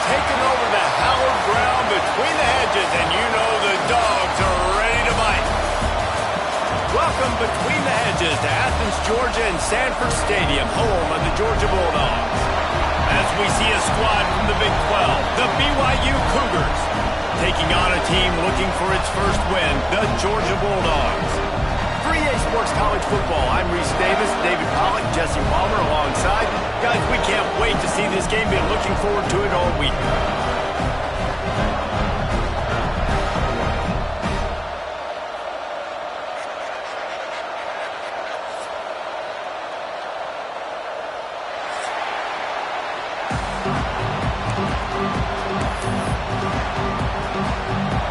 taken over the hallowed ground between the hedges, and you know the dogs are ready to bite. Welcome between the hedges to Athens, Georgia and Sanford Stadium, home of the Georgia Bulldogs. As we see a squad from the Big 12, the BYU Cougars, taking on a team looking for its first win, the Georgia Bulldogs. For EA Sports College Football, I'm Reese Davis, David Pollack, Jesse Palmer alongside. Guys, we can't wait to see this game. Been looking forward to it all week.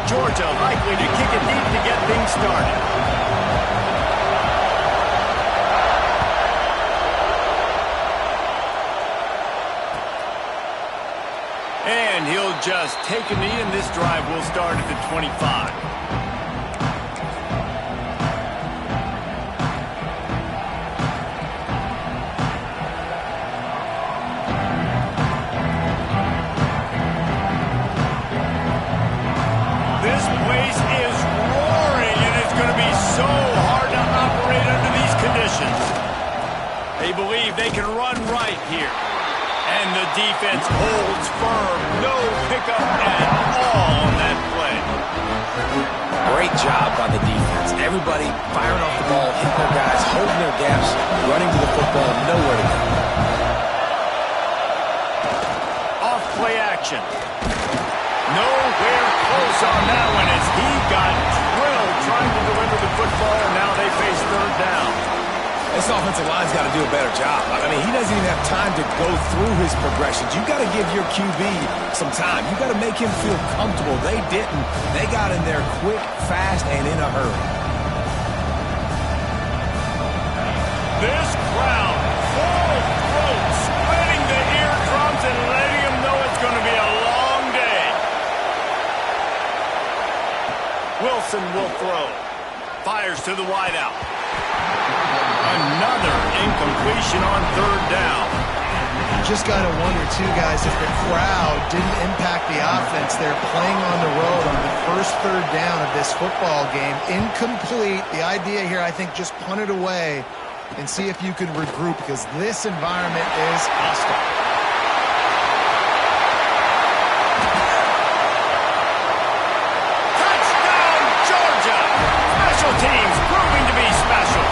Georgia likely to kick it deep to get things started. And he'll just take a knee, and this drive will start at the 25. This place is roaring, and it's going to be so hard to operate under these conditions. They believe they can run right here. And the defense holds firm. No pickup at all on that play. Great job by the defense. Everybody firing off the ball, hitting their guys, holding their gaps, running to the football, nowhere to go. Off play action. Nowhere close on that one as he got drilled trying to deliver the football, and now they face third down. This offensive line's got to do a better job. I mean, he doesn't even have time to go through his progressions. You've got to give your QB some time. You've got to make him feel comfortable. They didn't. They got in there quick, fast, and in a hurry. This crowd, full throat, splitting the eardrums and letting them know it's going to be a long day. Wilson will throw. Fires to the wideout. Another incompletion on third down. Just got to wonder, too, guys, if the crowd didn't impact the offense. They're playing on the road on the first third down of this football game. Incomplete. The idea here, I think, just punt it away and see if you can regroup, because this environment is hostile. Touchdown, Georgia! Special teams proving to be special.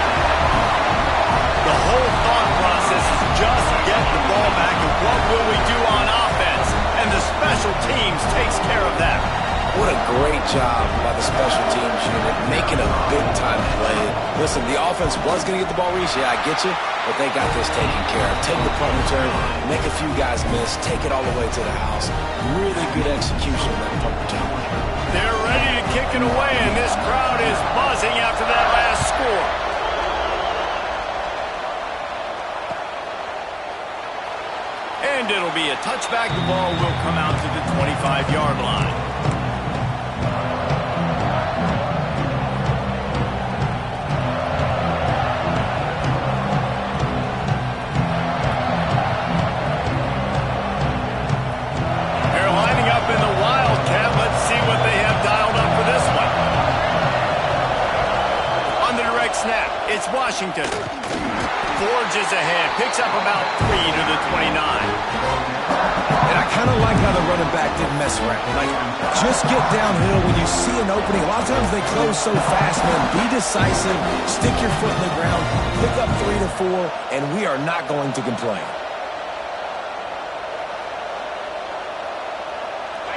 The whole thought process is just get the ball back, and what will we do on offense? And the special teams takes care of that. What a great job by the special teams unit, making a big-time play. Listen, the offense was going to get the ball reached. Yeah, I get you, but they got this taken care of. Take the punt return, make a few guys miss, take it all the way to the house. Really good execution of that punt return. They're ready to kick it away, and this crowd is buzzing after that last score. And it'll be a touchback. The ball will come out to the 25-yard line. They're lining up in the Wildcat. Let's see what they have dialed up for this one. On the direct snap, it's Washington. Forges ahead, picks up about 3 to the 29. And I kind of like how the running back didn't mess around. Like, just get downhill when you see an opening. A lot of times they close so fast, man. Be decisive, stick your foot in the ground, pick up 3 to 4, and we are not going to complain.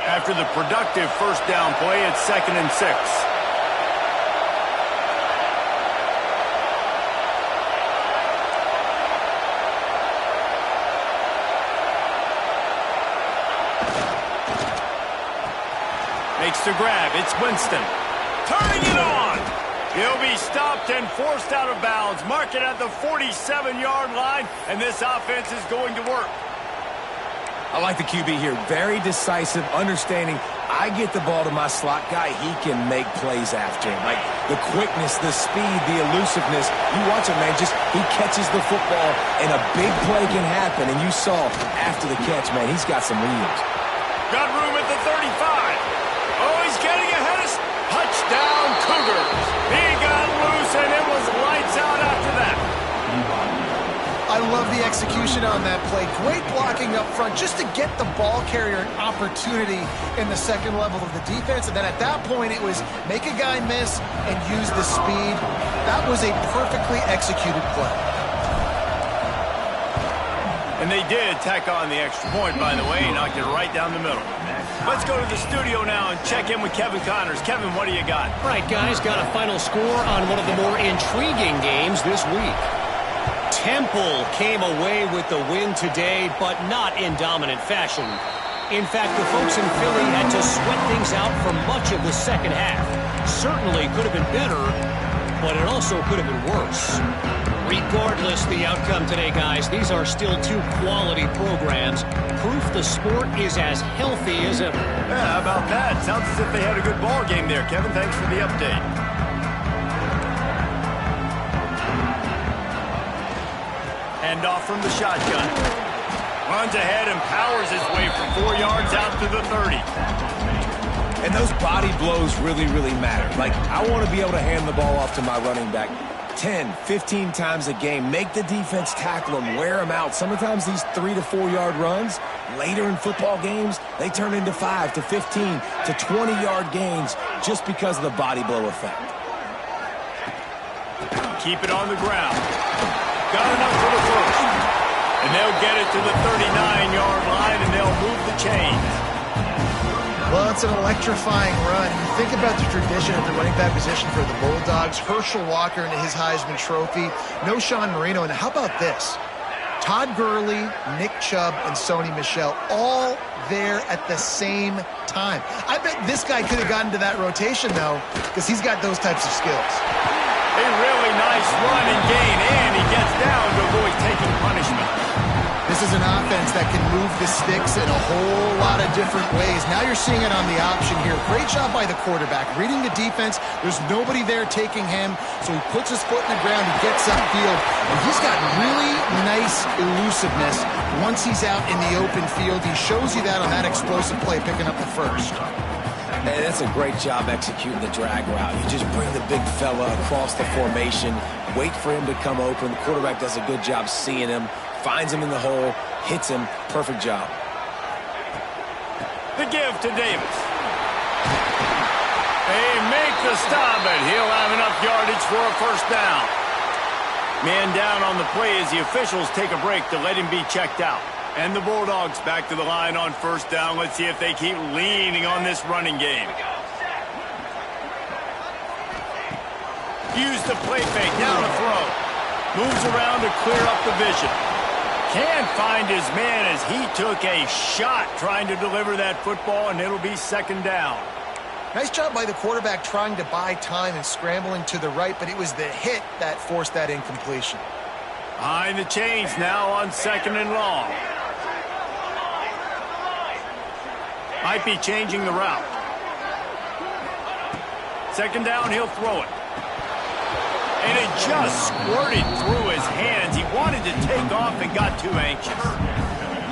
After the productive first down play, it's 2nd and 6. Makes the grab. It's Winston. Turning it on. He'll be stopped and forced out of bounds. Mark it at the 47-yard line, and this offense is going to work. I like the QB here. Very decisive, understanding. I get the ball to my slot guy, he can make plays after him. Like the quickness, the speed, the elusiveness. You watch him, man. Just he catches the football, and a big play can happen. And you saw after the catch, man, he's got some wheels. Got room at the 35. Oh, he's getting ahead of... Touchdown, Cougars. He got loose, and it was lights out after that. I love the execution on that play. Great blocking up front just to get the ball carrier an opportunity in the second level of the defense. And then at that point, it was make a guy miss and use the speed. That was a perfectly executed play. And they did tack on the extra point, by the way, knocked it right down the middle. Let's go to the studio now and check in with Kevin Connors. Kevin, what do you got? All right, guys, got a final score on one of the more intriguing games this week. Temple came away with the win today, but not in dominant fashion. In fact, the folks in Philly had to sweat things out for much of the second half. Certainly could have been better, but it also could have been worse. Regardless the outcome today, guys, these are still two quality programs. Proof the sport is as healthy as ever. Yeah, how about that? Sounds as if they had a good ball game there. Kevin, thanks for the update. Hand off from the shotgun. Runs ahead and powers his way for 4 yards out to the 30. And those body blows really, really matter. Like, I want to be able to hand the ball off to my running back 10, 15 times a game. Make the defense tackle them, wear them out. Sometimes these 3 to 4 yard runs, later in football games, they turn into 5 to 15 to 20 yard gains just because of the body blow effect. Keep it on the ground. Got enough for the first. And they'll get it to the 39-yard line, and they'll move the chains. Well, it's an electrifying run. You think about the tradition at the running back position for the Bulldogs. Herschel Walker into his Heisman Trophy. No Sean Marino. And how about this? Todd Gurley, Nick Chubb, and Sony Michel all there at the same time. I bet this guy could have gotten to that rotation, though, because he's got those types of skills. A really nice run and gain, and he gets down to avoid taking punishment. This is an offense that can move the sticks in a whole lot of different ways. Now you're seeing it on the option here. Great job by the quarterback. Reading the defense, there's nobody there taking him, so he puts his foot in the ground, he gets upfield, and he's got really nice elusiveness once he's out in the open field. He shows you that on that explosive play, picking up the first. And that's a great job executing the drag route. You just bring the big fella across the formation, wait for him to come open. The quarterback does a good job seeing him, finds him in the hole, hits him. Perfect job. The give to Davis. They make the stop, and he'll have enough yardage for a first down. Man down on the play as the officials take a break to let him be checked out. And the Bulldogs back to the line on first down. Let's see if they keep leaning on this running game. Use the play fake, down to throw. Moves around to clear up the vision. Can't find his man as he took a shot trying to deliver that football, and it'll be second down. Nice job by the quarterback trying to buy time and scrambling to the right, but it was the hit that forced that incompletion. Behind the chains now on second and long. Might be changing the route. Second down, he'll throw it. And it just squirted through his hands. He wanted to take off and got too anxious.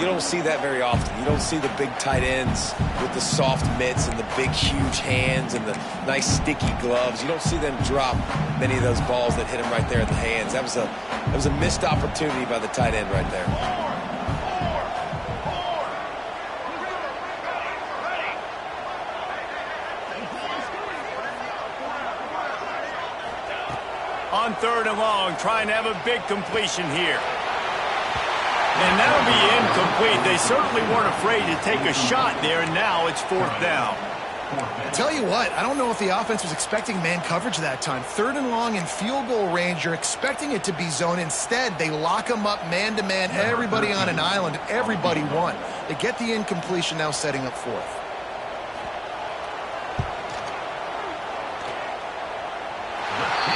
You don't see that very often. You don't see the big tight ends with the soft mitts and the big, huge hands and the nice, sticky gloves. You don't see them drop many of those balls that hit him right there in the hands. That was a missed opportunity by the tight end right there. On third and long, trying to have a big completion here. And that'll be incomplete. They certainly weren't afraid to take a shot there, and now it's fourth down. Tell you what, I don't know if the offense was expecting man coverage that time. Third and long in field goal range, you're expecting it to be zone. Instead, they lock them up man-to-man, everybody on an island, and everybody won. They get the incompletion, now setting up fourth.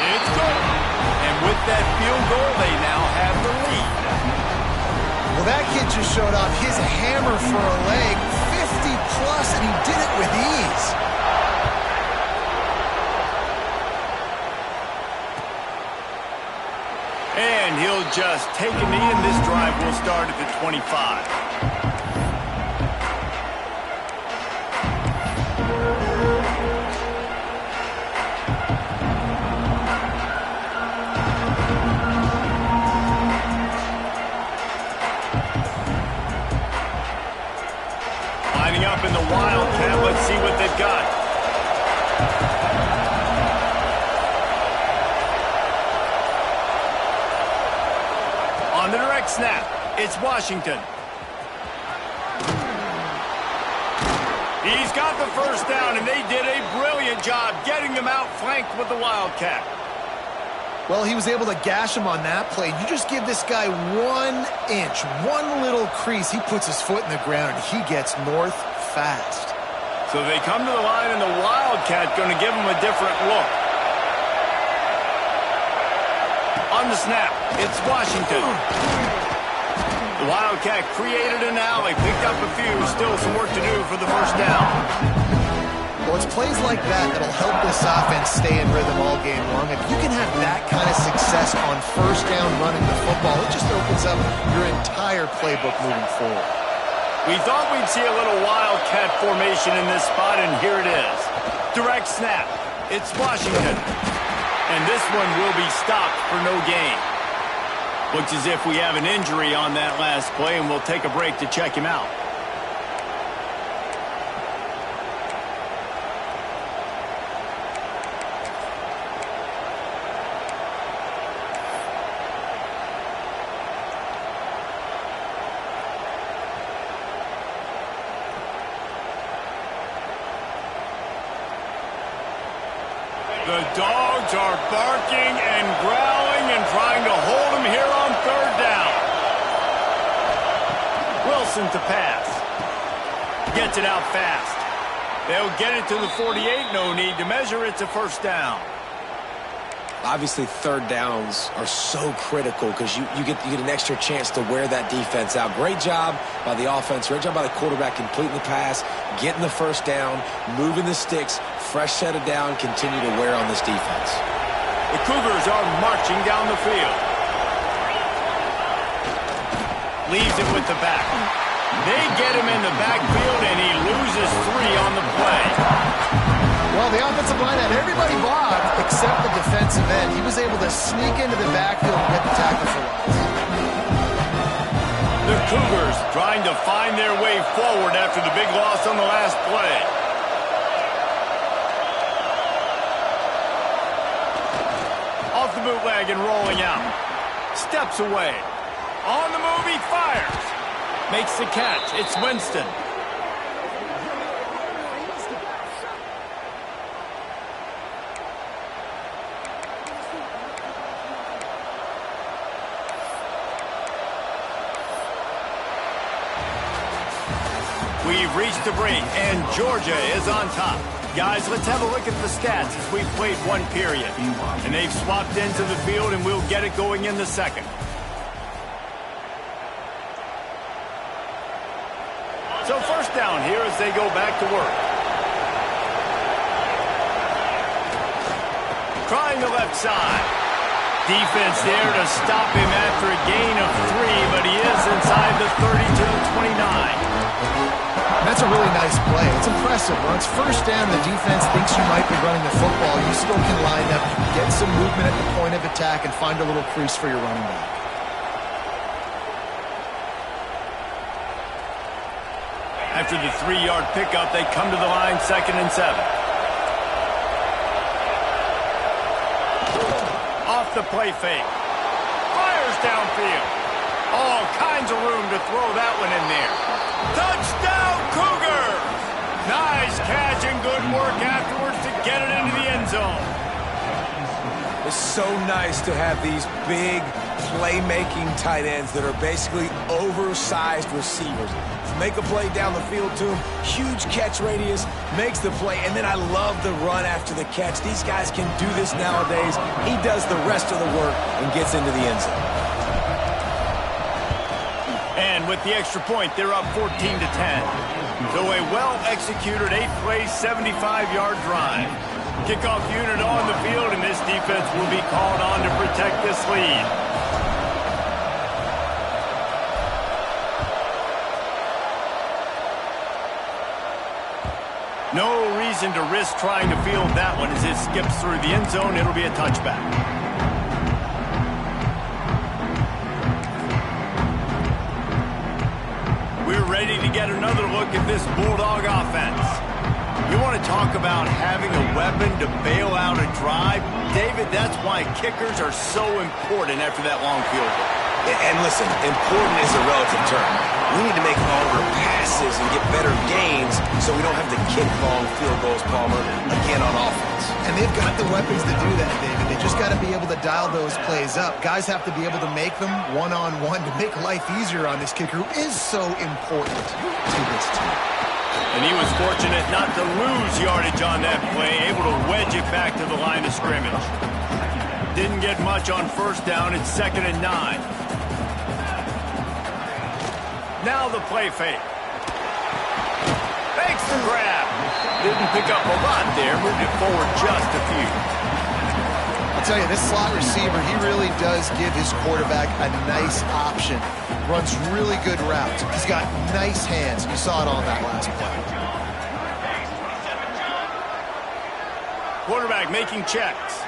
It's good. And with that field goal, they now have the lead. Well, that kid just showed off his hammer for a leg, 50-plus, and he did it with ease. And he'll just take a knee, and this drive will start at the 25. that guy. On the direct snap, it's Washington. He's got the first down, and they did a brilliant job getting him out flanked with the Wildcat. Well, he was able to gash him on that play. You just give this guy 1 inch, one little crease. He puts his foot in the ground, and he gets north fast. So they come to the line, and the Wildcat going to give him a different look. On the snap, it's Washington. The Wildcat created an alley, picked up a few, still some work to do for the first down. Well, it's plays like that that'll help this offense stay in rhythm all game long. If you can have that kind of success on first down running the football, it just opens up your entire playbook moving forward. We thought we'd see a little Wildcat formation in this spot, and here it is. Direct snap. It's Washington. And this one will be stopped for no gain. Looks as if we have an injury on that last play, and we'll take a break to check him out. The dogs are barking and growling and trying to hold him here on third down. Wilson to pass. Gets it out fast. They'll get it to the 48. No need to measure. It's a first down. Obviously, third downs are so critical because you get an extra chance to wear that defense out. Great job by the offense. Great job by the quarterback completing the pass, getting the first down, moving the sticks, fresh set of down, continue to wear on this defense. The Cougars are marching down the field. Leaves it with the back. They get him in the backfield, and he loses 3 on the play. Well, the offensive line had everybody blocked except the defensive end. He was able to sneak into the backfield and get the tackle for loss. The Cougars trying to find their way forward after the big loss on the last play. Off the bootleg and rolling out. Steps away. On the move, he fires. Makes the catch. It's Winston. We've reached the break, and Georgia is on top. Guys, let's have a look at the stats as we've played one period. And they've swapped into the field, and we'll get it going in the second. So first down here as they go back to work. Trying the left side. Defense there to stop him after a gain of 3, but he is inside the 30 to the 29. That's a really nice play. It's impressive. When it's first down, the defense thinks you might be running the football. You still can line up, get some movement at the point of attack, and find a little crease for your running back. After the 3-yard pickup, they come to the line, 2nd and 7. Off the play fake. Fires downfield. All kinds of room to throw that one in there. Touchdown, Cougars! Nice catch and good work afterwards to get it into the end zone. It's so nice to have these big playmaking tight ends that are basically oversized receivers. Make a play down the field to him, huge catch radius, makes the play, and then I love the run after the catch. These guys can do this nowadays. He does the rest of the work and gets into the end zone. And with the extra point, they're up 14 to 10. So a well-executed 8-play, 75-yard drive. Kickoff unit on the field, and this defense will be called on to protect this lead. No reason to risk trying to field that one as it skips through the end zone. It'll be a touchback. We're ready to get another look at this Bulldog offense. You want to talk about having a weapon to bail out a drive? David, that's why kickers are so important after that long field goal. And listen, important is a relative term. We need to make longer passes and get better gains so we don't have to kick long field goals, Palmer, again on offense. And they've got the weapons to do that, David. They just got to be able to dial those plays up. Guys have to be able to make them one-on-one to make life easier on this kicker who is so important to this team. And he was fortunate not to lose yardage on that play, able to wedge it back to the line of scrimmage. Didn't get much on first down. It's 2nd and 9. Now the play fake. Fakes the grab. Didn't pick up a lot there. Moved it forward just a few. I'll tell you, this slot receiver, he really does give his quarterback a nice option. Runs really good routes. He's got nice hands. You saw it on that last play. Quarterback making checks.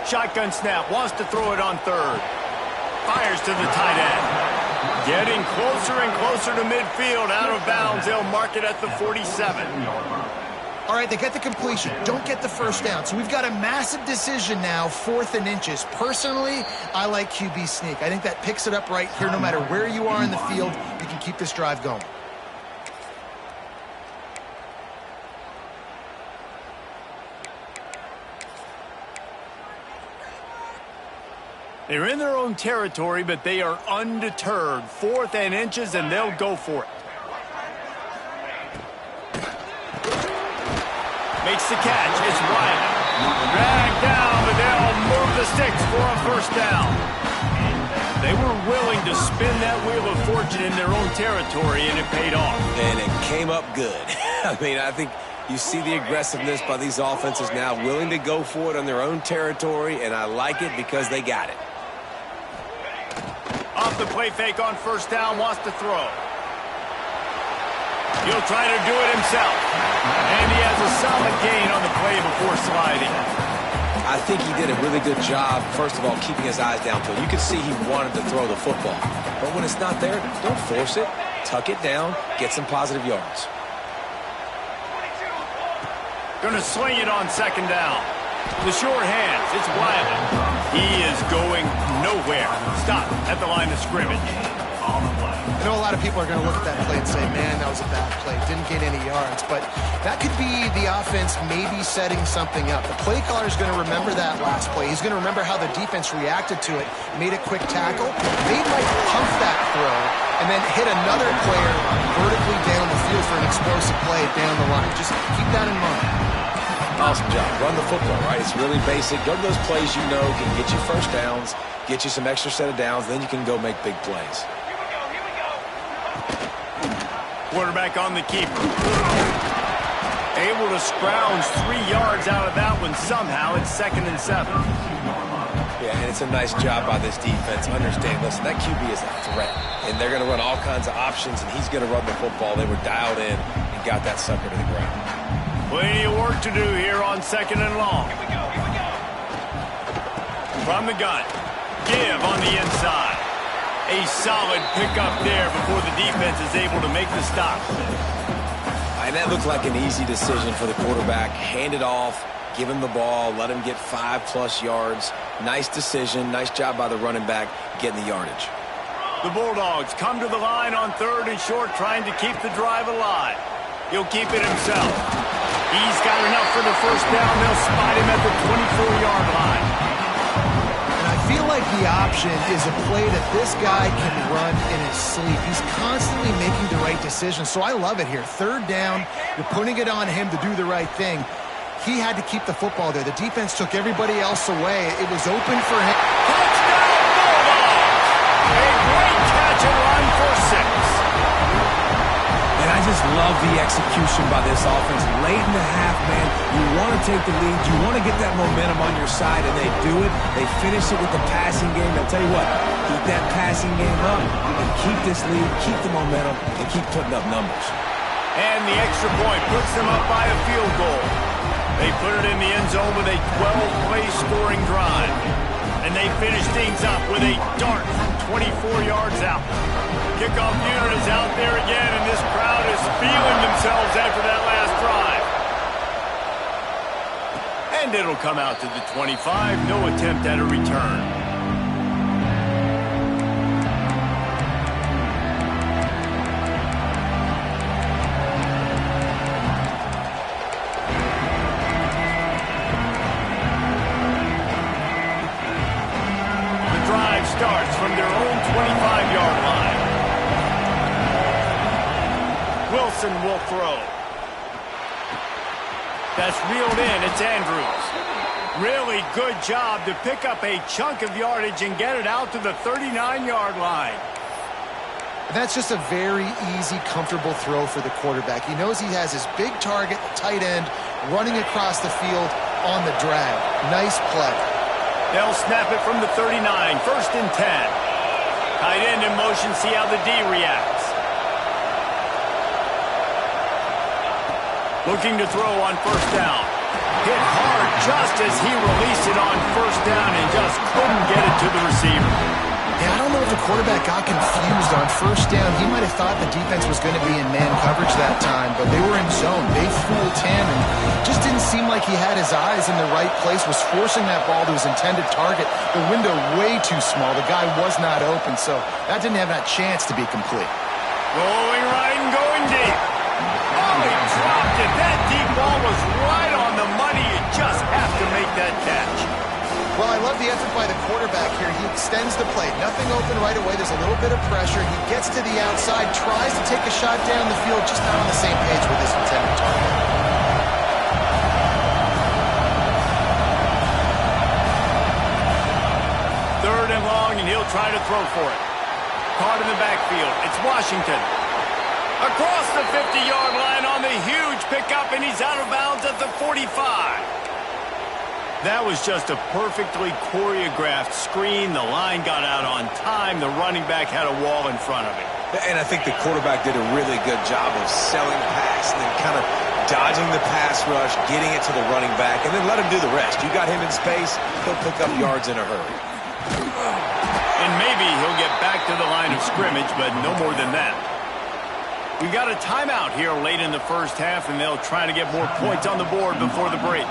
Shotgun snap. Wants to throw it on third. Fires to the tight end. Getting closer and closer to midfield. Out of bounds. They'll mark it at the 47. All right, they get the completion. Don't get the first down. So we've got a massive decision now, 4th and inches. Personally, I like QB sneak. I think that picks it up right here. No matter where you are in the field, you can keep this drive going. They're in their own territory, but they are undeterred. 4th and inches, and they'll go for it. Makes the catch. It's Riley. Dragged down, but they'll move the sticks for a first down. They were willing to spin that wheel of fortune in their own territory, and it paid off. And it came up good. I mean, I think you see the aggressiveness by these offenses now, willing to go for it on their own territory, and I like it because they got it. Off the play fake on first down, wants to throw. He'll try to do it himself. And he has a solid gain on the play before sliding. I think he did a really good job, first of all, keeping his eyes downfield. You could see he wanted to throw the football. But when it's not there, don't force it. Tuck it down, get some positive yards. Going to sling it on 2nd down. The short hands, it's Wiley. He is going nowhere. Stop at the line of scrimmage. I know a lot of people are going to look at that play and say, man, that was a bad play. Didn't get any yards. But that could be the offense maybe setting something up. The play caller is going to remember that last play. He's going to remember how the defense reacted to it, made a quick tackle. They might pump that throw and then hit another player vertically down the field for an explosive play down the line. Just keep that in mind. Awesome job. Run the football, right? It's really basic. Go to those plays you know can get you first downs, get you some extra set of downs, then you can go make big plays. Quarterback on the keeper. Able to scrounge 3 yards out of that one somehow. It's 2nd and 7. Yeah, and it's a nice job by this defense. Understand, listen, that QB is a threat. And they're going to run all kinds of options, and he's going to run the football. They were dialed in and got that sucker to the ground. Plenty of work to do here on 2nd and long. From the gun. Give on the inside. A solid pickup there before the defense is able to make the stop. And that looked like an easy decision for the quarterback. Hand it off, give him the ball, let him get 5+ yards. Nice decision. Nice job by the running back getting the yardage. The Bulldogs come to the line on 3rd and short, trying to keep the drive alive. He'll keep it himself. He's got enough for the first down. They'll spot him at the 24-yard line. I feel like the option is a play that this guy can run in his sleep. He's constantly making the right decision, so I love it here. 3rd down, you're putting it on him to do the right thing. He had to keep the football there. The defense took everybody else away. It was open for him. Touchdown, Bulldogs! A great catch and run for 6. And I just love the execution by this offense. Late in the half, man, you want to take the lead. You want to get that momentum on your side, and they do it. They finish it with the passing game. I'll tell you what, keep that passing game up and keep this lead, keep the momentum, and keep putting up numbers. And the extra point puts them up by a field goal. They put it in the end zone with a 12-play scoring drive. And they finish things up with a dart from 24 yards out. Kickoff unit is out there again, and this crowd is feeling themselves after that last drive. And it'll come out to the 25. No attempt at a return. The drive starts from their own 25-yard line. Wilson will throw. That's reeled in. It's Andrews. Really good job to pick up a chunk of yardage and get it out to the 39-yard line. That's just a very easy, comfortable throw for the quarterback. He knows he has his big target, tight end, running across the field on the drag. Nice play. They'll snap it from the 39, 1st and 10. Tight end in motion, see how the D reacts. Looking to throw on 1st down. Hit hard just as he released it on 1st down and just couldn't get it to the receiver. Yeah, I don't know if the quarterback got confused on 1st down. He might have thought the defense was going to be in man coverage that time, but they were in zone. They fooled him and just didn't seem like he had his eyes in the right place, was forcing that ball to his intended target. The window way too small. The guy was not open, so that didn't have that chance to be complete. Going right and going deep. Oh, he dropped it. That deep ball was right on the money. You just have to make that catch. Well, I love the effort by the quarterback here. He extends the play. Nothing open right away. There's a little bit of pressure. He gets to the outside, tries to take a shot down the field, just not on the same page with his intended target. 3rd and long, and he'll try to throw for it. Caught in the backfield. It's Washington. Across the 50-yard line on the huge pickup, and he's out of bounds at the 45. That was just a perfectly choreographed screen. The line got out on time. The running back had a wall in front of him. And I think the quarterback did a really good job of selling the pass and then kind of dodging the pass rush, getting it to the running back, and then let him do the rest. You got him in space, he'll pick up yards in a hurry. And maybe he'll get back to the line of scrimmage, but no more than that. We got a timeout here late in the 1st half, and they'll try to get more points on the board before the break.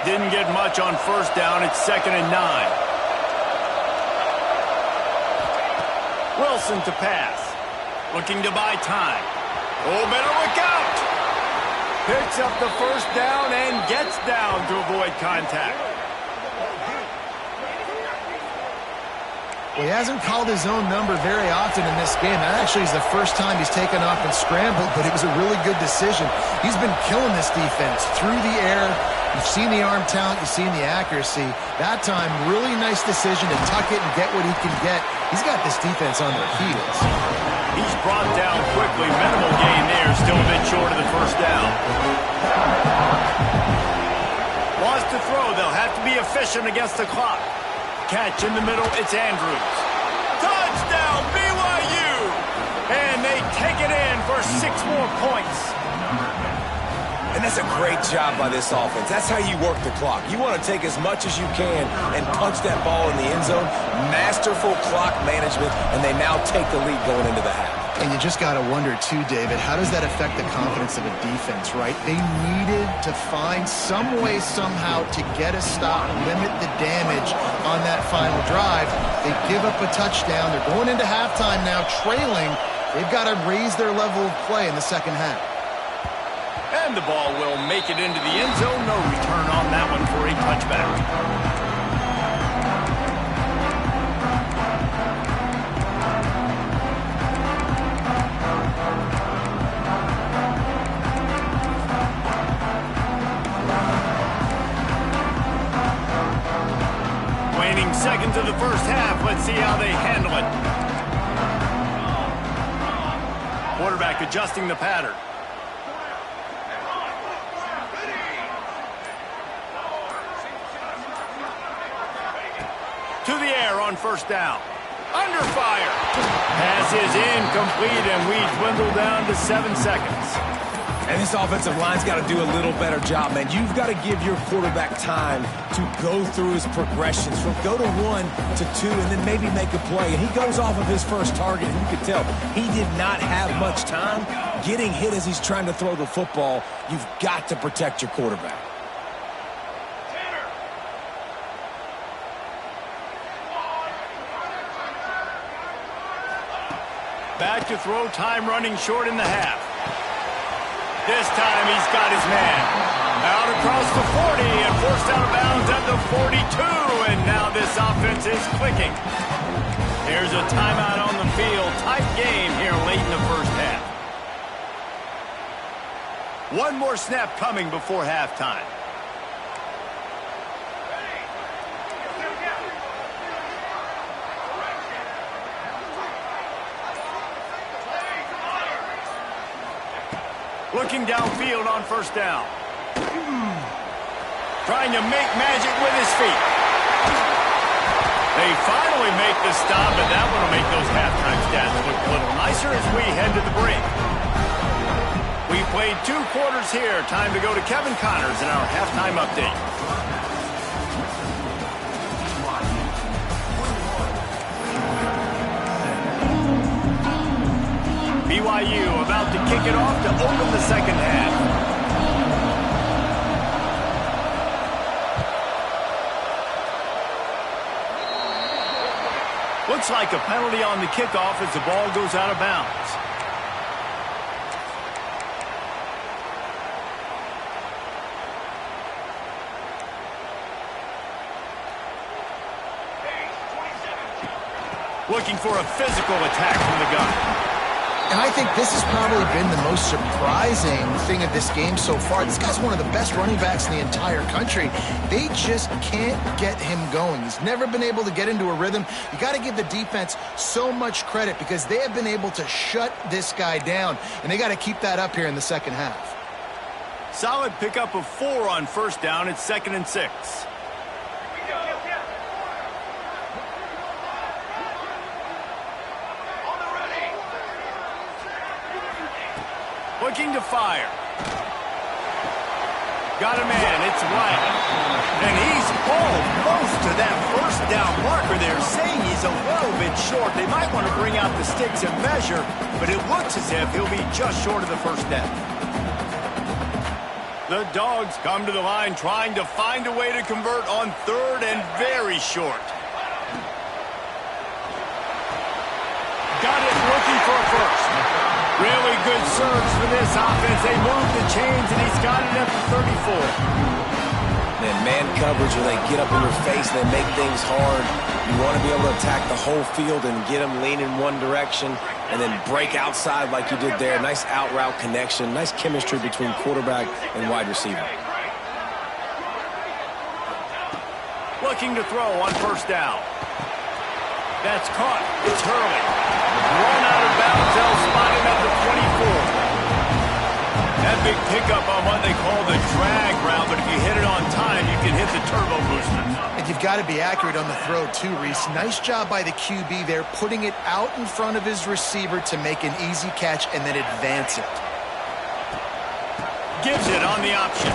Didn't get much on 1st down. It's 2nd and 9. Wilson to pass. Looking to buy time. Oh, better look out. Picks up the 1st down and gets down to avoid contact. Well, he hasn't called his own number very often in this game. That actually is the first time he's taken off and scrambled, but it was a really good decision. He's been killing this defense through the air. You've seen the arm talent, you've seen the accuracy. That time, really nice decision to tuck it and get what he can get. He's got this defense on their heels. He's brought down quickly. Minimal gain there, still a bit short of the 1st down. Wants to throw, they'll have to be efficient against the clock. Catch in the middle, it's Andrews. Touchdown, BYU! And they take it in for 6 more points. And that's a great job by this offense. That's how you work the clock. You want to take as much as you can and punch that ball in the end zone. Masterful clock management, and they now take the lead going into the half. And you just got to wonder, too, David, how does that affect the confidence of a defense, right? They needed to find some way, somehow, to get a stop, limit the damage on that final drive. They give up a touchdown. They're going into halftime now, trailing. They've got to raise their level of play in the 2nd half. And the ball will make it into the end zone. No return on that one for a touchback. Waning seconds of the 1st half. Let's see how they handle it. Quarterback adjusting the pattern. To the air on 1st down. Under fire. Pass is incomplete, and we dwindle down to 7 seconds. And this offensive line's got to do a little better job, man. You've got to give your quarterback time to go through his progressions from go to 1 to 2 and then maybe make a play. And he goes off of his first target, and you can tell he did not have much time getting hit as he's trying to throw the football. You've got to protect your quarterback. Back to throw, time running short in the half. This time he's got his man. Out across the 40 and forced out of bounds at the 42. And now this offense is clicking. Here's a timeout on the field. Tight game here late in the first half. One more snap coming before halftime. Looking downfield on first down. Trying to make magic with his feet. They finally make the stop, and that one will make those halftime stats look a little nicer as we head to the break. We played 2 quarters here. Time to go to Kevin Connors in our halftime update. BYU about to kick it off to open the second half. Looks like a penalty on the kickoff as the ball goes out of bounds. Looking for a physical attack from the gun. And I think this has probably been the most surprising thing of this game so far. This guy's one of the best running backs in the entire country. They just can't get him going. He's never been able to get into a rhythm. You got to give the defense so much credit because they have been able to shut this guy down, and they got to keep that up here in the second half. Solid pickup of 4 on first down. It's 2nd and 6. Looking to fire. Got a man, it's Riley. And he's almost to that first down marker there, saying he's a little bit short. They might want to bring out the sticks and measure, but it looks as if he'll be just short of the first down. The Dogs come to the line trying to find a way to convert on 3rd and very short. Got it, looking for a first. Really good surge for this offense. They move the chains, and he's got it at the 34. And man coverage, when they get up in your face and they make things hard, you want to be able to attack the whole field and get them leaning one direction and then break outside like you did there. Nice out route connection, nice chemistry between quarterback and wide receiver. Looking to throw on first down. That's caught. It's Hurley. Run out of bounds. They'll spot him at the 24. That big pickup on what they call the drag route, but if you hit it on time, you can hit the turbo booster. And you've got to be accurate on the throw too, Reese. Nice job by the QB there, putting it out in front of his receiver to make an easy catch and then advance it. Gives it on the option.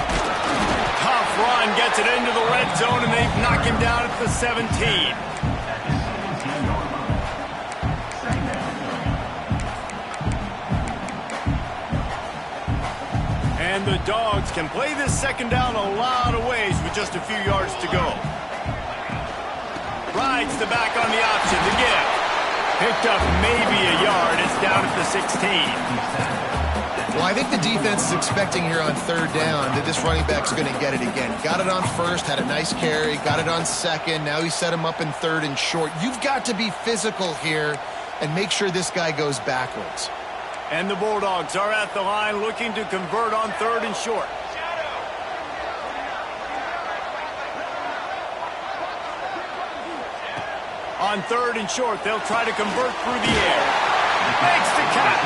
Tough run, gets it into the red zone, and they knock him down at the 17. And the Dogs can play this second down a lot of ways with just a few yards to go. Rides the back on the option to give. Picked up maybe a yard. It's down at the 16. Well, I think the defense is expecting here on 3rd down that this running back's going to get it again. Got it on 1st, had a nice carry, got it on 2nd. Now he set him up in 3rd and short. You've got to be physical here and make sure this guy goes backwards. And the Bulldogs are at the line looking to convert on 3rd and short. On 3rd and short, they'll try to convert through the air. Makes the catch.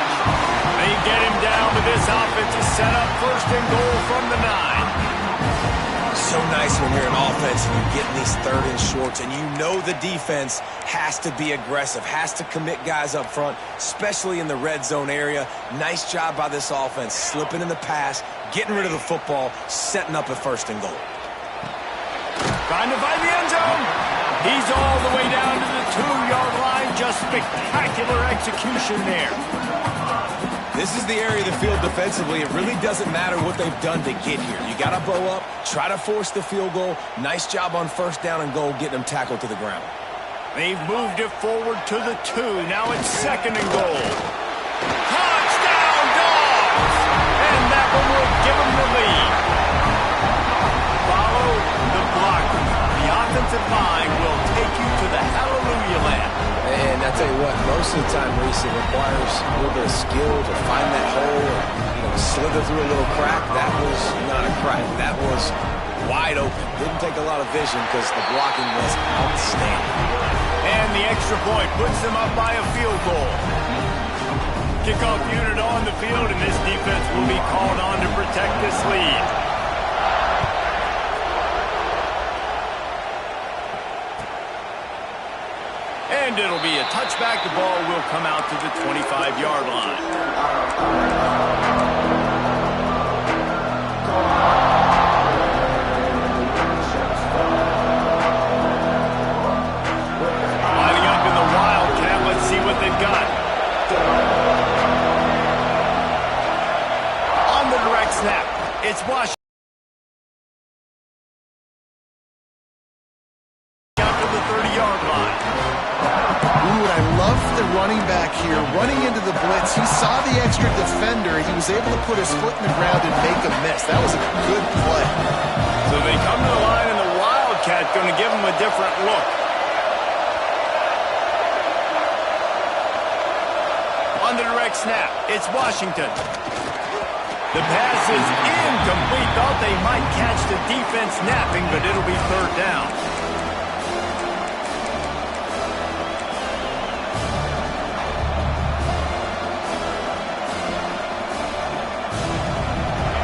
They get him down, but this offense is set up 1st and goal from the 9. So nice when you're an offense and you're getting these third and shorts, and you know the defense has to be aggressive, has to commit guys up front, especially in the red zone area. Nice job by this offense, slipping in the pass, getting rid of the football, setting up a first and goal. Trying to find the end zone. He's all the way down to the 2-yard line. Just spectacular execution there. This is the area of the field defensively. It really doesn't matter what they've done to get here. You got to bow up, try to force the field goal. Nice job on first down and goal, getting them tackled to the ground. They've moved it forward to the 2. Now it's second and goal. Touchdown, Dogs! And that one will give them the lead. Follow the blocker. The offensive line will take you to the hallelujah land. And I tell you what, most of the time, Reese, it requires a little bit of skill to find that hole and slither through a little crack. That was not a crack. That was wide open. Didn't take a lot of vision because the blocking was outstanding. And the extra point puts them up by a field goal. Kickoff unit on the field, and this defense will be called on to protect this lead. And it'll be a touchback. The ball will come out to the 25-yard line. Lining up in the Wildcat. Let's see what they've got. On the direct snap, it's Washington. Out to the 30-yard line. Ooh, I love the running back here. Running into the blitz, he saw the extra defender. He was able to put his foot in the ground and make a miss. That was a good play. So they come to the line, and the Wildcat going to give them a different look. On the direct snap, it's Washington. The pass is incomplete. Thought they might catch the defense napping, but it'll be third down.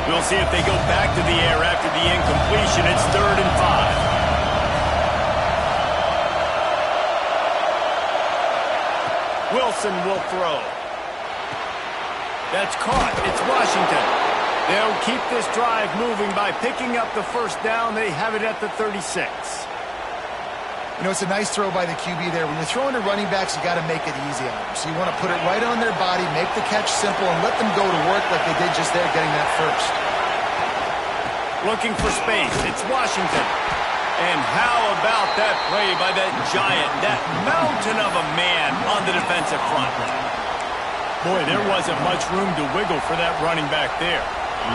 We'll see if they go back to the air after the incompletion. It's 3rd and 5. Wilson will throw. That's caught. It's Washington. They'll keep this drive moving by picking up the first down. They have it at the 36. You know, it's a nice throw by the QB there. When you're throwing to running backs, you got to make it easy on them. So you want to put it right on their body, make the catch simple, and let them go to work like they did just there, getting that first. Looking for space. It's Washington. And how about that play by that giant, that mountain of a man on the defensive front? Boy, there wasn't much room to wiggle for that running back there.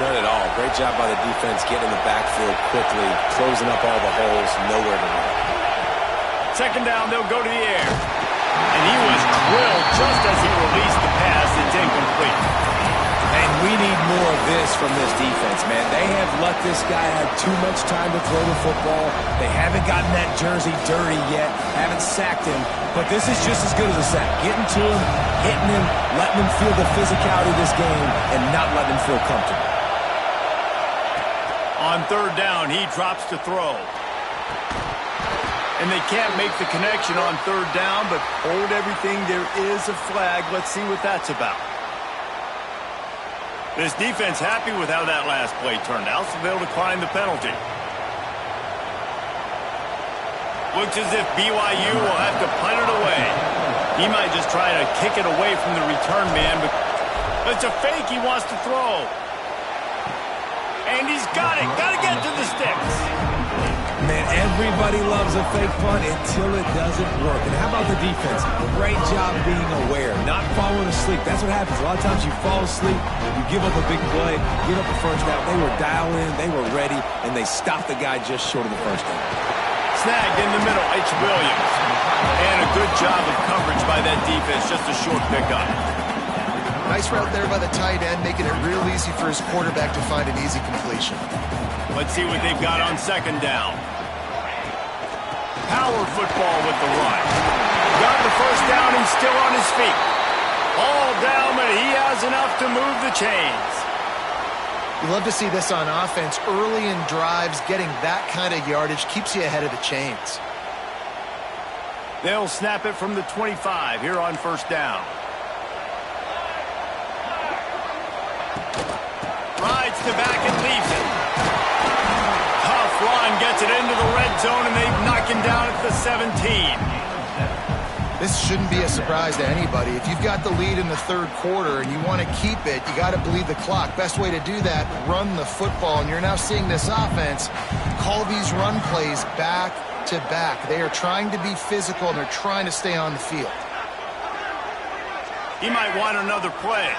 None at all. Great job by the defense getting in the backfield quickly, closing up all the holes, nowhere to run. Second down, they'll go to the air. And he was drilled just as he released the pass. It's incomplete. And we need more of this from this defense, man. They have let this guy have too much time to throw the football. They haven't gotten that jersey dirty yet, haven't sacked him. But this is just as good as a sack. Getting to him, hitting him, letting him feel the physicality of this game, and not letting him feel comfortable. On third down, he drops to throw. And they can't make the connection on third down, but hold everything. There is a flag. Let's see what that's about. This defense happy with how that last play turned out, so they'll decline the penalty. Looks as if BYU will have to punt it away. He might just try to kick it away from the return man, but it's a fake he wants to throw. And he's got it. Got to get to the sticks. Man, everybody loves a fake punt until it doesn't work. And how about the defense? Great job being aware, not falling asleep. That's what happens. A lot of times you fall asleep, you give up a big play, give up a first down. They were dialed in, they were ready, and they stopped the guy just short of the first down. Snagged in the middle, it's Williams. And a good job of coverage by that defense, just a short pickup. Nice route there by the tight end, making it real easy for his quarterback to find an easy completion. Let's see what they've got on second down. Power football with the run. Got the first down and still on his feet. All down, but he has enough to move the chains. You love to see this on offense. Early in drives, getting that kind of yardage keeps you ahead of the chains. They'll snap it from the 25 here on first down. Rides to back and leaves it. Tough run, gets it into the red zone, and they knock him down at the 17. This shouldn't be a surprise to anybody. If you've got the lead in the third quarter and you want to keep it, you got to bleed the clock. Best way to do that, run the football. And you're now seeing this offense call these run plays back to back. They are trying to be physical, and they're trying to stay on the field. He might want another play.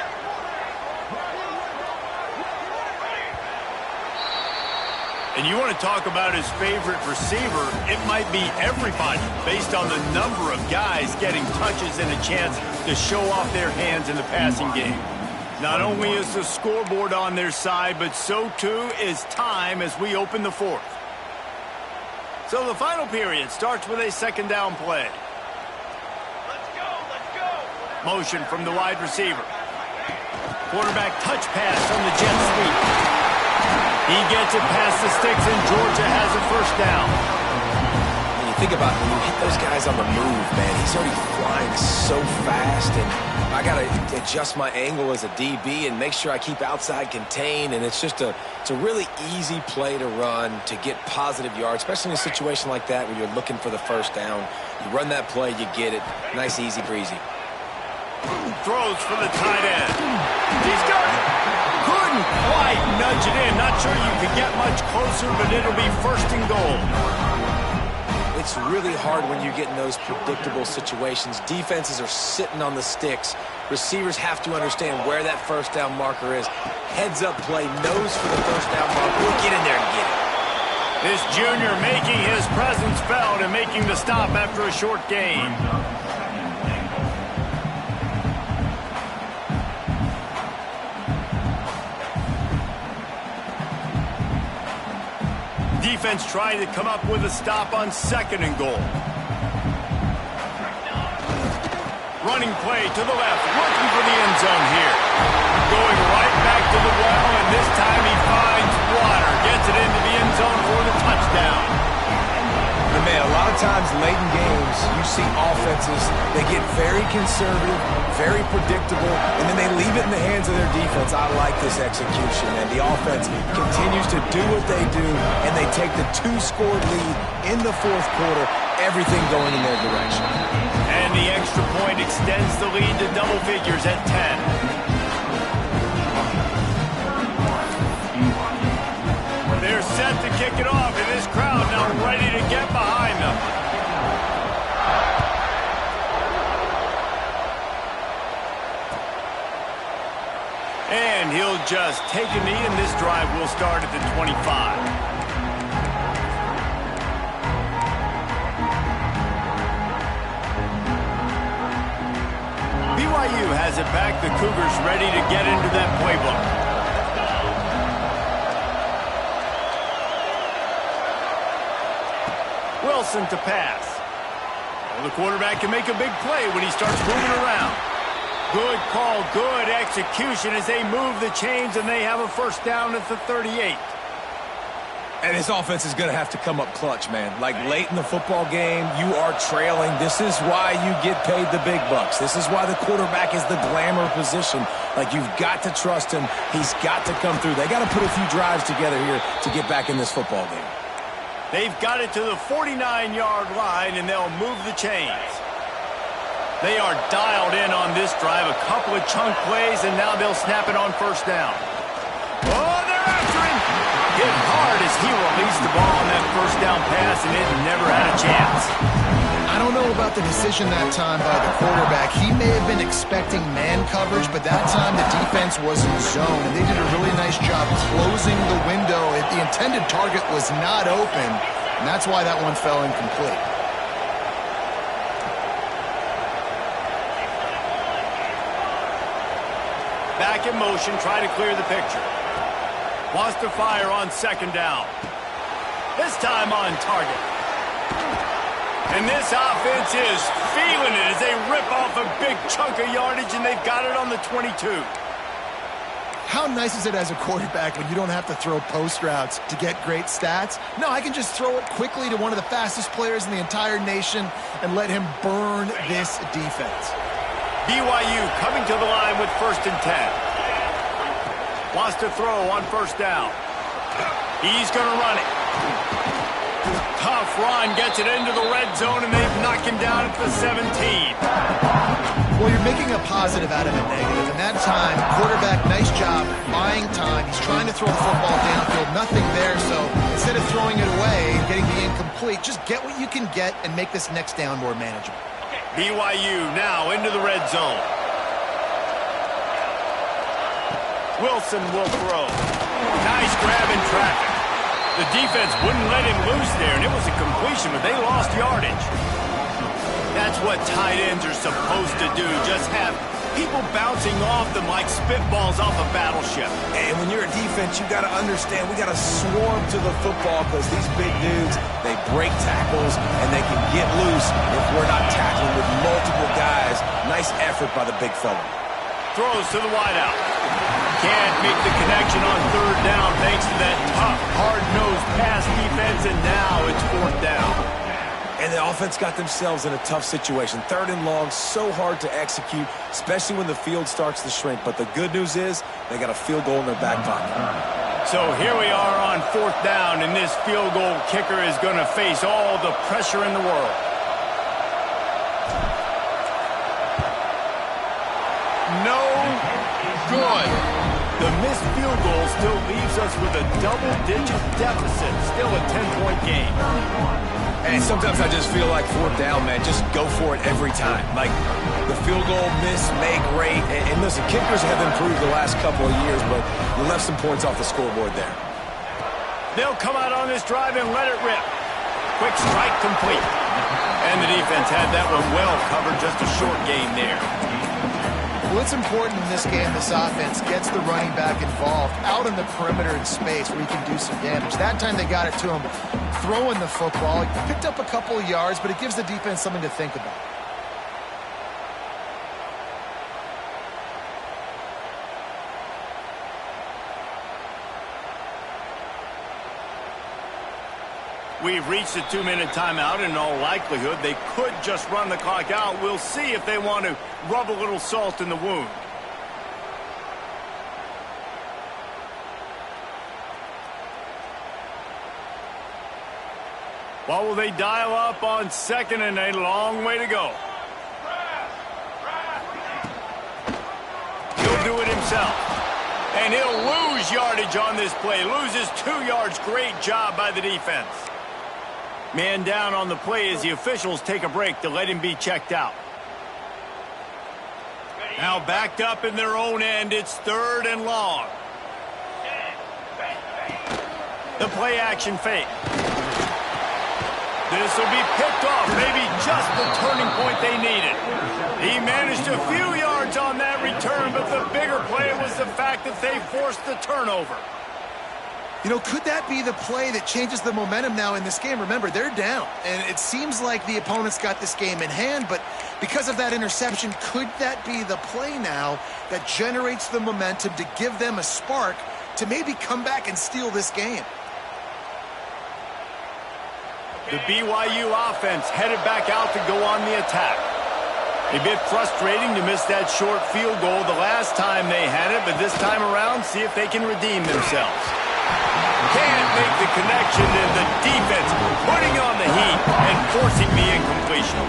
And you want to talk about his favorite receiver, it might be everybody based on the number of guys getting touches and a chance to show off their hands in the passing game. Not only is the scoreboard on their side, but so too is time as we open the fourth. So the final period starts with a second down play. Let's go. Motion from the wide receiver. Quarterback touch pass on the jet sweep. He gets it past the sticks, and Georgia has a first down. When you think about when you hit those guys on the move, man, he's already flying so fast, and I got to adjust my angle as a DB and make sure I keep outside contained, and it's a really easy play to run to get positive yards, especially in a situation like that where you're looking for the first down. You run that play, you get it. Nice, easy breezy. Throws for the tight end. He's got it. Couldn't quite nudge it in. Not sure you could get much closer, but it'll be first and goal. It's really hard when you get in those predictable situations. Defenses are sitting on the sticks. Receivers have to understand where that first down marker is. Heads up play, nose for the first down marker. We'll get in there and get it. This junior making his presence felt and making the stop after a short gain. Defense trying to come up with a stop on second and goal. Running play to the left, looking for the end zone here. Going right back to the well, and this time he finds water. Gets it into the end zone for the touchdown. And man, a lot of times late in games, you see offenses, they get very conservative, very predictable, and then they leave it in the hands of their defense. I like this execution, and the offense continues to do what they do, and they take the 2-score lead in the fourth quarter, everything going in their direction. And the extra point extends the lead to double figures at 10. They're set to kick it off, and this crowd now ready to get behind them. And he'll just take a knee, and this drive will start at the 25. BYU has it back. The Cougars ready to get into that playbook. Wilson to pass. Well, the quarterback can make a big play when he starts moving around. Good call, good execution as they move the chains, and they have a first down at the 38. And this offense is going to have to come up clutch, man. Like late in the football game, you are trailing. This is why you get paid the big bucks. This is why the quarterback is the glamour position. Like, you've got to trust him. He's got to come through. They got to put a few drives together here to get back in this football game. They've got it to the 49-yard line, and they'll move the chains. They are dialed in on this drive. A couple of chunk plays, and now they'll snap it on first down. Oh, they're after him. Hit hard as he released the ball on that first down pass, and it never had a chance. I don't know about the decision that time by the quarterback. He may have been expecting man coverage, but that time the defense was in zone, and they did a really nice job closing the window. The intended target was not open, and that's why that one fell incomplete. Back in motion, try to clear the picture. Wants to fire on second down. This time on target. And this offense is feeling it as they rip off a big chunk of yardage, and they've got it on the 22. How nice is it as a quarterback when you don't have to throw post routes to get great stats? No, I can just throw it quickly to one of the fastest players in the entire nation and let him burn this defense. BYU coming to the line with 1st and 10. Wants to throw on 1st down. He's going to run it. Tough run, gets it into the red zone, and they've knocked him down at the 17. Well, you're making a positive out of a negative. And that time, quarterback, nice job buying time. He's trying to throw the football downfield. Nothing there, so instead of throwing it away and getting the incomplete, just get what you can get and make this next down more manageable. BYU now into the red zone. Wilson will throw. Nice grab in traffic. The defense wouldn't let him loose there, and it was a completion, but they lost yardage. That's what tight ends are supposed to do, just have people bouncing off them like spitballs off a battleship. And when you're a defense, you got to understand, we got to swarm to the football because these big dudes, they break tackles and they can get loose if we're not tackling with multiple guys. Nice effort by the big fella. Throws to the wideout. Can't make the connection on 3rd down thanks to that tough, hard-nosed pass defense, and now it's 4th down. And the offense got themselves in a tough situation. 3rd and long, so hard to execute, especially when the field starts to shrink. But the good news is they got a field goal in their back pocket. So here we are on 4th down, and this field goal kicker is going to face all the pressure in the world. No good. The missed field goal still leaves us with a double-digit deficit. Still a 10-point game. And sometimes I just feel like 4th down, man, just go for it every time. Like the field goal, miss, make, rate. And listen, kickers have improved the last couple of years, but you left some points off the scoreboard there. They'll come out on this drive and let it rip. Quick strike complete. And the defense had that one well covered, just a short gain there. Well, it's important in this game, this offense gets the running back involved out in the perimeter in space where he can do some damage. That time they got it to him throwing the football. He picked up a couple of yards, but it gives the defense something to think about. We've reached a 2-minute timeout. In all likelihood, they could just run the clock out. We'll see if they want to rub a little salt in the wound. What will they dial up on 2nd and a long way to go? He'll do it himself. And he'll lose yardage on this play. Loses 2 yards. Great job by the defense. Man down on the play as the officials take a break to let him be checked out. Now backed up in their own end. It's 3rd and long. The play action fake. This will be picked off. Maybe just the turning point they needed. He managed a few yards on that return, but the bigger play was the fact that they forced the turnover. You know, could that be the play that changes the momentum now in this game? Remember, they're down, and it seems like the opponents got this game in hand, but because of that interception, could that be the play now that generates the momentum to give them a spark to maybe come back and steal this game? The BYU offense headed back out to go on the attack. A bit frustrating to miss that short field goal the last time they had it, but this time around, see if they can redeem themselves. Can't make the connection, and the defense putting on the heat and forcing the incompletion.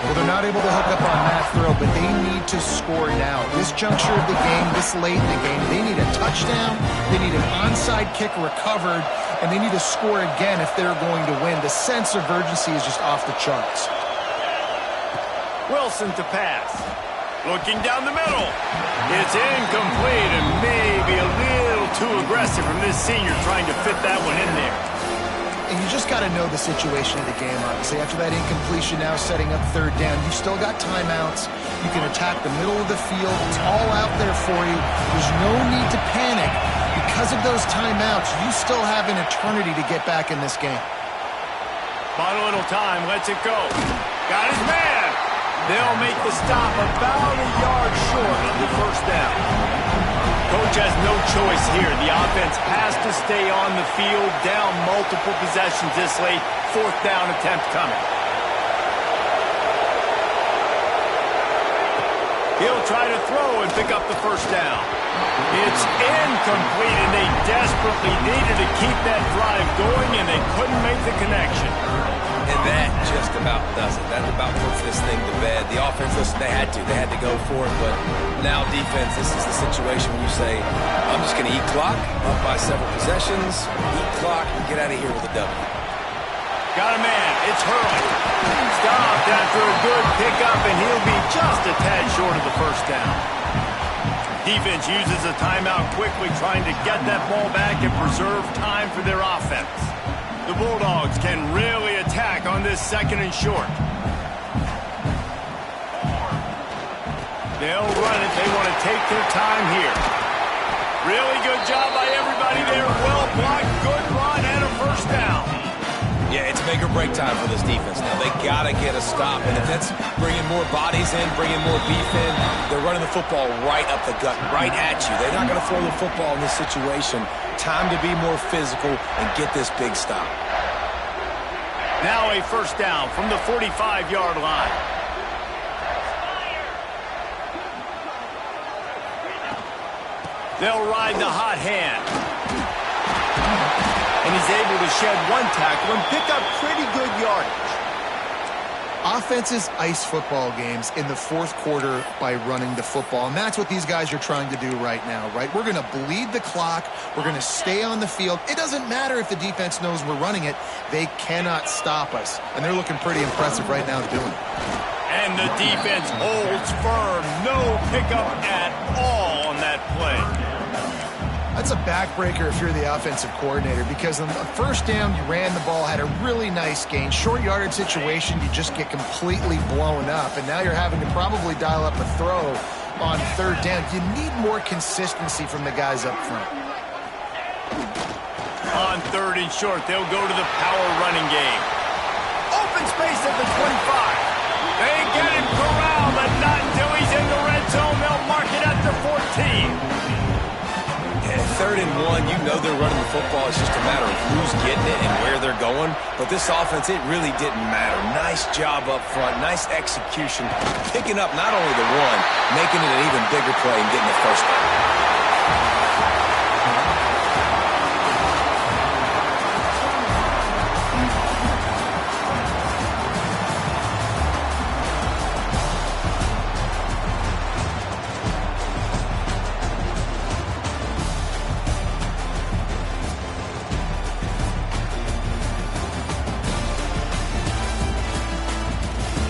Well, they're not able to hook up on that throw, but they need to score now. This juncture of the game, this late in the game, they need a touchdown, they need an onside kick recovered, and they need to score again if they're going to win. The sense of urgency is just off the charts. Wilson to pass. Looking down the middle. It's incomplete and maybe a little too aggressive from this senior trying to fit that one in there. And you just got to know the situation of the game, obviously. After that incompletion, now setting up 3rd down, you still got timeouts. You can attack the middle of the field. It's all out there for you. There's no need to panic. Because of those timeouts, you still have an eternity to get back in this game. Bought a little time, lets it go. Got his man. They'll make the stop about a yard short of the 1st down. Coach has no choice here. The offense has to stay on the field, down multiple possessions this late. Fourth down attempt coming. He'll try to throw and pick up the first down. It's incomplete, and they desperately needed to keep that drive going, and they couldn't make the connection. And that just about does it. That about puts this thing to bed. The offense, listen, they had to go for it, but now defense, this is the situation where you say, I'm just going to eat clock, up by several possessions, eat clock, and get out of here with a W. Got a man. It's Hurley. Stopped after a good pickup, and he'll be just a tad short of the first down. Defense uses a timeout quickly, trying to get that ball back and preserve time for their offense. The Bulldogs can really attack on this second and short. They'll run it. They want to take their time here. Really good job by everybody there. Well blocked, good run, and a first down. Yeah, it's make or break time for this defense. Now, they got to get a stop. And if that's bringing more bodies in, bringing more beef in, they're running the football right up the gut, right at you. They're not going to throw the football in this situation. Time to be more physical and get this big stop. Now a first down from the 45-yard line. They'll ride the hot hand. And he's able to shed one tackle and pick up pretty good yardage. Offenses ice football games in the fourth quarter by running the football, and that's what these guys are trying to do right now, right? We're going to bleed the clock. We're going to stay on the field. It doesn't matter if the defense knows we're running it. They cannot stop us, and they're looking pretty impressive right now doing it. And the defense holds firm. No pickup at all on that play. That's a backbreaker if you're the offensive coordinator, because on the first down, you ran the ball, had a really nice gain. Short yardage situation, you just get completely blown up, and now you're having to probably dial up a throw on third down. You need more consistency from the guys up front. On third and short, they'll go to the power running game. Open space at the 25. They get him corralled, but not until he's in the red zone. They'll mark it at the 14. Third and one, you know they're running the football. It's just a matter of who's getting it and where they're going. But this offense, it really didn't matter. Nice job up front, nice execution, picking up not only the one, making it an even bigger play and getting the first down.